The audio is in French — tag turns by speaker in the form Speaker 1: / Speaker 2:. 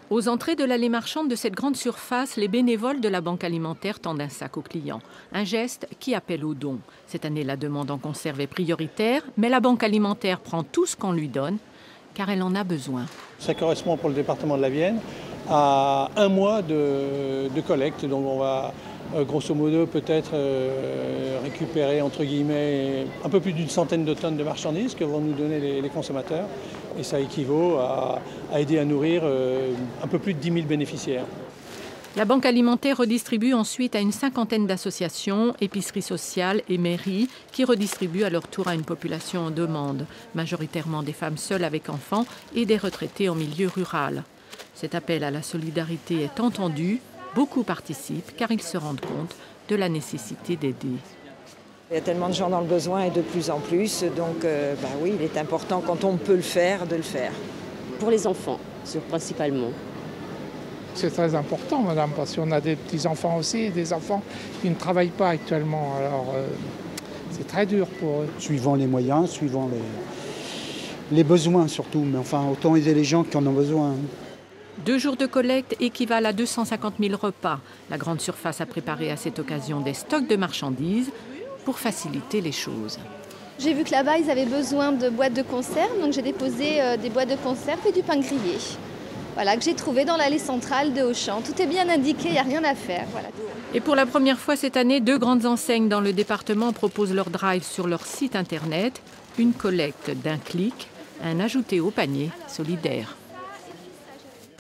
Speaker 1: Aux entrées de l'allée marchande de cette grande surface, les bénévoles de la Banque alimentaire tendent un sac aux clients. Un geste qui appelle aux dons. Cette année, la demande en conserve est prioritaire, mais la Banque alimentaire prend tout ce qu'on lui donne, car elle en a besoin.
Speaker 2: Ça correspond pour le département de la Vienne à un mois de collecte. Donc on va grosso modo peut-être récupérer entre guillemets un peu plus d'une centaine de tonnes de marchandises que vont nous donner les consommateurs. Et ça équivaut à aider à nourrir un peu plus de 10 000 bénéficiaires.
Speaker 1: La Banque alimentaire redistribue ensuite à une cinquantaine d'associations, épiceries sociales et mairies qui redistribuent à leur tour à une population en demande, majoritairement des femmes seules avec enfants et des retraités en milieu rural. Cet appel à la solidarité est entendu, beaucoup participent car ils se rendent compte de la nécessité d'aider.
Speaker 3: Il y a tellement de gens dans le besoin et de plus en plus, donc oui, il est important quand on peut le faire, de le faire.
Speaker 4: Pour les enfants, principalement.
Speaker 5: C'est très important, madame, parce qu'on a des petits-enfants aussi, des enfants qui ne travaillent pas actuellement. Alors, c'est très dur pour eux.
Speaker 6: Suivant les moyens, suivant les besoins surtout. Mais enfin, autant aider les gens qui en ont besoin.
Speaker 1: 2 jours de collecte équivalent à 250 000 repas. La grande surface a préparé à cette occasion des stocks de marchandises pour faciliter les choses.
Speaker 7: J'ai vu que là-bas, ils avaient besoin de boîtes de conserve, donc j'ai déposé des boîtes de conserve et du pain grillé. Voilà, que j'ai trouvé dans l'allée centrale de Auchan. Tout est bien indiqué, il n'y a rien à faire. Voilà.
Speaker 1: Et pour la première fois cette année, 2 grandes enseignes dans le département proposent leur drive sur leur site internet. Une collecte d'un clic, un ajouté au panier solidaire.